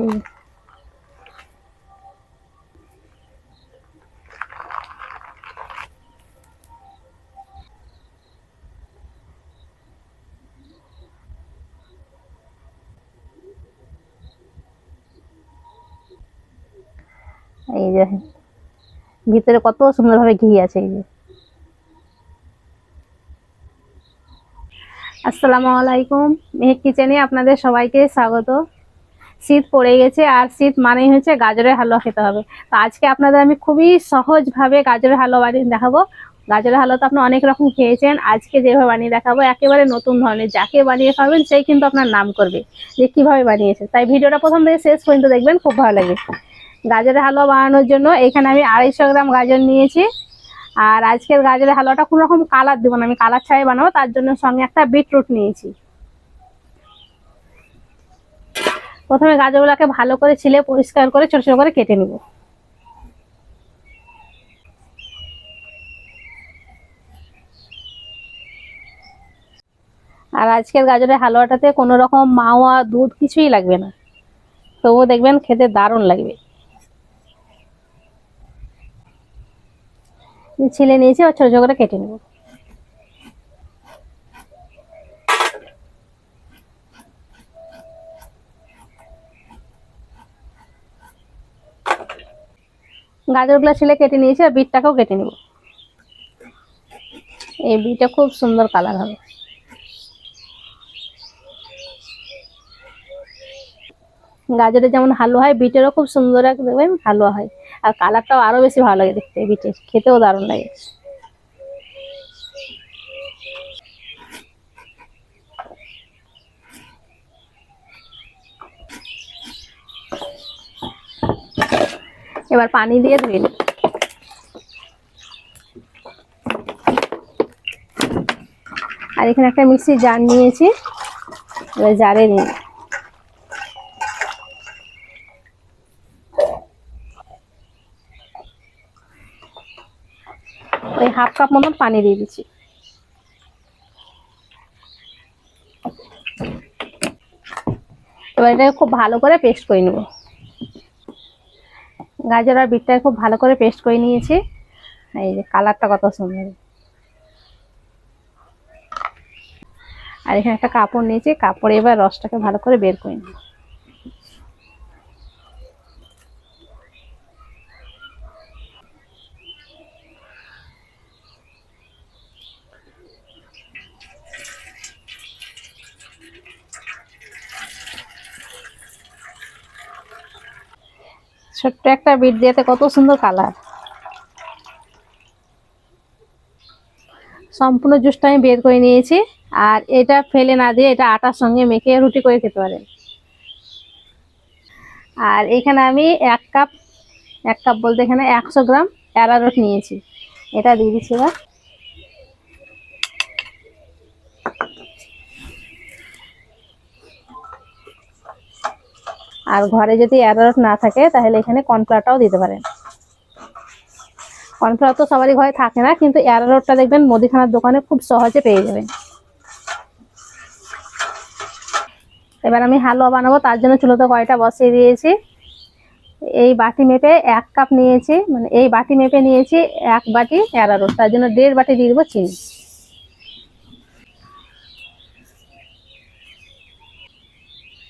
এই যে ভিতরে কত সুন্দরভাবে ঘি আছে। এই যে আসসালামু আলাইকুম, মেহেক কিচেনে আপনাদের সবাইকে স্বাগত। শীত পড়ে গেছে আর শীত মানেই হচ্ছে গাজরের হালুয়া খেতে হবে। তো আজকে আপনাদের আমি খুবই সহজভাবে গাজরের হালুয়া বানিয়ে দেখাবো। গাজরের হালুয়া তো আপনি অনেক রকম খেয়েছেন, আজকে যেভাবে বানিয়ে দেখাবো একেবারে নতুন ধরনের, যাকে বানিয়ে খাবেন সেই কিন্তু আপনার নাম করবে যে কিভাবে বানিয়েছে। তাই ভিডিওটা প্রথম থেকে শেষ পর্যন্ত দেখবেন, খুব ভালো লাগবে। গাজরের হালুয়া বানানোর জন্য এখানে আমি 250 গ্রাম গাজর নিয়েছি। আর আজকের গাজরের হালুয়াটা কোনো রকম কালার দেবো না, আমি কালার ছাড়াই বানাবো, তার জন্য সঙ্গে একটা বিটরুট নিয়েছি। প্রথমে গাজরগুলোকে ভালো করে ছিলে পরিষ্কার করে ছোট ছোট করে কেটে নেব। আর আজকের গাজরের হালুয়াটাতে কোনো রকম মাওয়া দুধ কিছুই লাগবে না, তবুও দেখবেন খেতে দারুণ লাগবে। ছিলে নিয়েছি আর ছোট ছোট করে কেটে নেব। গাজরগুলো ছিলে কেটে নিয়েছি আর বিটটাকেও কেটে নেব। এই বিটটা খুব সুন্দর কালার হবে। গাজরের যেমন হালুয়া হয়, বিটেরও খুব সুন্দর দেখবেন হালুয়া হয়। আর কালারটাও আরো বেশি ভালো লাগে দেখতে, বিটের খেতেও দারুণ লাগে। এবার পানি দিয়ে ধুয়ে নেব। আর এখানে একটা মিক্সি জার নিয়েছি, এবার জারে নিয়ে ওই 1/2 কাপ মতন পানি দিয়ে দিচ্ছি। এবার এটাকে খুব ভালো করে পেস্ট করে নেব। গাজর আর বিটটাকে খুব ভালো করে পেস্ট করে নিয়েছি। এই যে কালারটা কত সুন্দর। আর এখানে একটা কাপড় নিয়েছি, কাপড়ে এবার রসটাকে ভালো করে বের করে নেব। ছোট্ট একটা বিট দিয়েতে কত সুন্দর কালার। সম্পূর্ণ জুসটা আমি বের করে নিয়েছি। আর এটা ফেলে না দিয়ে এটা আটার সঙ্গে মেখে রুটি করে খেতে পারেন। আর এখানে আমি এক কাপ বলতে এখানে 100 গ্রাম অ্যারারুট নিয়েছি, এটা দিয়ে দিচ্ছি। এবার আর ঘরে যদি অ্যারারুট না থাকে তাহলে এখানে কর্নফ্লাওয়ারটাও দিতে পারেন। কর্নফ্লাওয়ার তো সবারই ঘরে থাকে না, কিন্তু অ্যারারুটটা দেখবেন মুদিখানার দোকানে খুব সহজে পেয়ে যাবেন। এবার আমি হালুয়া বানাবো, তার জন্য চুলোতে কড়াইটা বসিয়ে দিয়েছি। এই বাটি মেপে 1 কাপ নিয়েছি, মানে এই বাটি মেপে নিয়েছি 1 বাটি অ্যারারুট, তার জন্য 1.5 বাটি দিয়ে দেবো চিনি।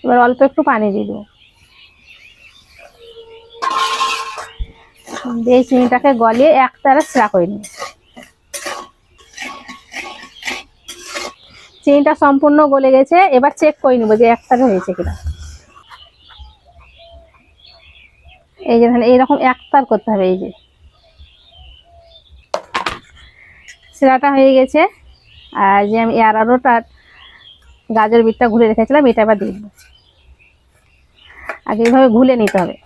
এবার অল্প একটু পানি দিয়ে দেবো, দিয়ে চিনিটাকে গলিয়ে একতারা চা করে নিই। চিনিটা সম্পূর্ণ গলে গেছে, এবার চেক করে নেবো যে একতারা হয়েছে কিনা। এই যে এইরকম একতার করতে হবে। এই যে শিরাটা হয়ে গেছে। আর যে আমি অ্যারারুট আর গাজর বিটটা ঘুরে রেখেছিলাম, এটা আবার দিয়ে দেবো। আগে এইভাবে ঘুলে নিতে হবে।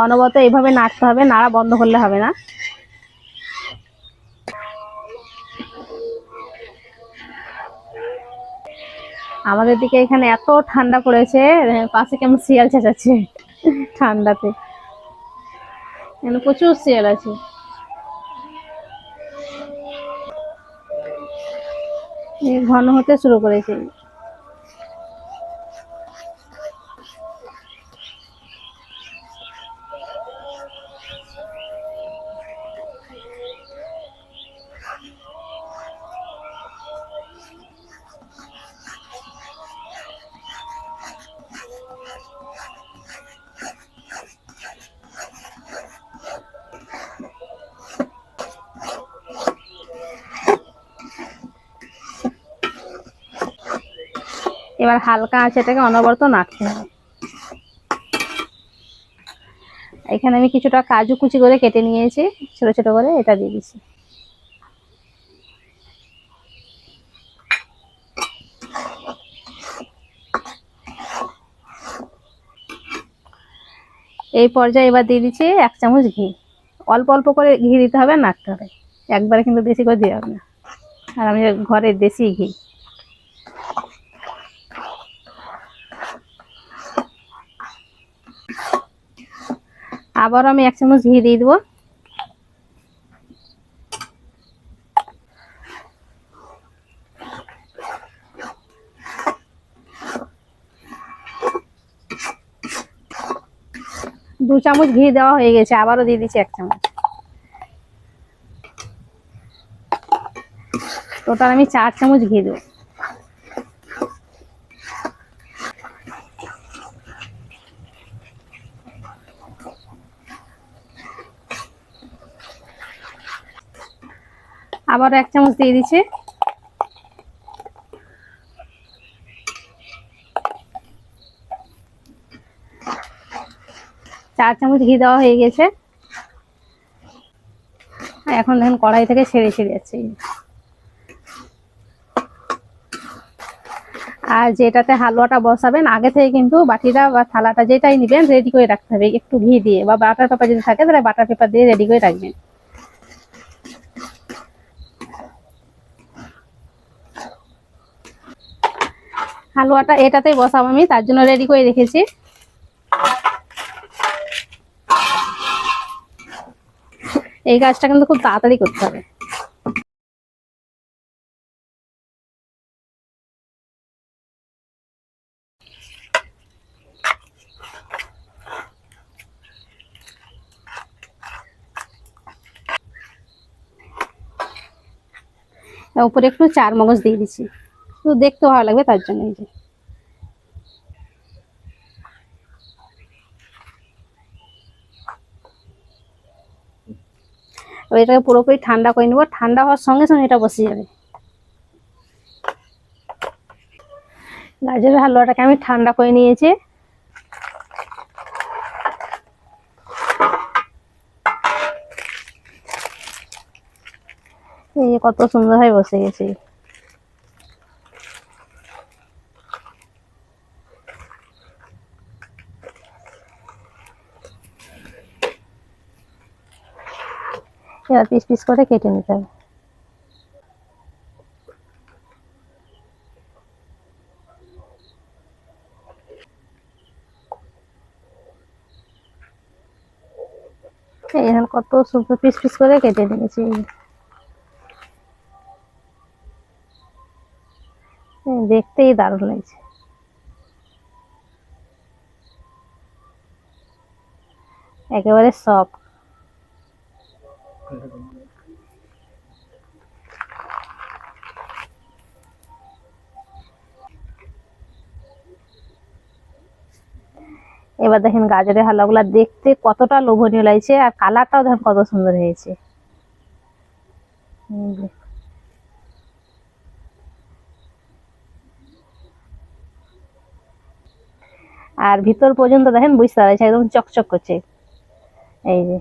অনবরত এইভাবে নাড়তে হবে, নাড়া বন্ধ করলে হবে না। আমাদের দিকে এখানে এত ঠান্ডা পড়েছে, পাশে কেমন শিয়াল চেঁচাচ্ছে ঠান্ডাতে। এখানে প্রচুর শিয়াল আছে। এই ঘন হতে শুরু করেছে। এবার হালকা আছে, এটাকে অনবরত নাড়তে হবে। এখানে আমি কিছুটা কাজু কুচি করে কেটে নিয়েছি, ছোট ছোট করে, এটা দিয়ে দিচ্ছি। এই পর্যায়ে এবার দিয়ে দিচ্ছি 1 চামচ ঘি। অল্প অল্প করে ঘি দিতে হবে, নাড়তে হবে, একবারে কিন্তু বেশি করে দিতে হবে না। আর আমি ঘরের দেশি ঘি। আবার আমি 1 চামচ ঘি দিয়ে দেবো। দু চামচ ঘি দেওয়া হয়ে গেছে, আবারও দিয়ে দিচ্ছি 1 চামচ। টোটাল আমি 4 চামচ ঘি দেবো। আবারও 1 চামচ দিয়ে দিচ্ছি। চার চামচ ঘি দেওয়া হয়ে গেছে। এখন দেখেন কড়াই থেকে ছেড়ে ছেড়ে যাচ্ছে। আর যেটাতে হালুয়াটা বসাবেন, আগে থেকে কিন্তু বাটিটা বা থালাটা যেটাই নিবেন রেডি করে রাখতে হবে, একটু ঘি দিয়ে, বা বাটার পেপার যদি থাকে তাহলে বাটার পেপার দিয়ে রেডি করে রাখবেন। হালুয়াটা এটাতেই বসাবো আমি, তার জন্য রেডি করে রেখেছি। এই কাজটা কিন্তু খুব তাড়াতাড়ি করতে হবে। উপরে একটু চার মগজ দিয়ে দিচ্ছি, শুধু দেখতে ভালো লাগবে তার জন্য। এই যে এটাকে পুরোপুরি ঠান্ডা করে নেবো, ঠান্ডা হওয়ার সঙ্গে সঙ্গে এটা বসে যাবে। গাজরের হালুয়াটাকে আমি ঠান্ডা করে নিয়েছি। এই যে কত সুন্দর হয়ে বসে গেছে। এবার পিস পিস করে কেটে নিতে হবে। এখন কত সুন্দর পিস পিস করে কেটে নিয়েছি। দেখতেই দারুণ লাগছে। একেবারে সফট। এবার দেখেন গাজরের হালুয়াগুলা দেখতে কতটা লোভনীয় লাগছে, আর কালারটাও দেখেন কত সুন্দর হয়েছে। আর ভিতর পর্যন্ত দেখেন বুঝতে পারছে একদম চকচক করছে। এই যে,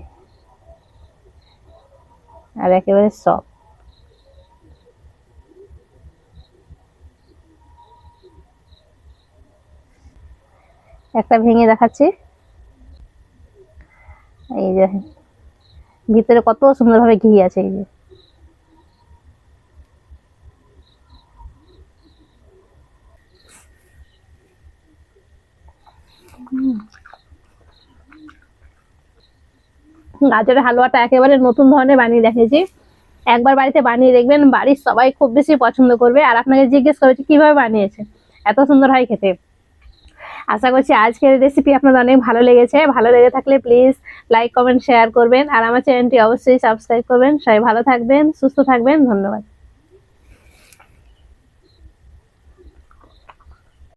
আর একেবারে সফট। একটা ভেঙে দেখাচ্ছি। এই যে ভিতরে কত সুন্দর ভাবে ঘি আছে। এই যে গাজরের হালুয়াটা একেবারে নতুন ধরনের বানিয়ে দেখেছি। একবার বাড়িতে বানিয়ে দেখবেন, বাড়ির সবাই খুব বেশি পছন্দ করবে আর আপনাকে জিজ্ঞেস করবে কিভাবে বানিয়েছে, এত সুন্দর হয় খেতে। আশা করছি আজকের রেসিপি আপনাদের অনেক ভালো লেগেছে। ভালো লেগে থাকলে প্লিজ লাইক কমেন্ট শেয়ার করবেন আর আমার চ্যানেলটি অবশ্যই সাবস্ক্রাইব করবেন। সবাই ভালো থাকবেন, সুস্থ থাকবেন, ধন্যবাদ।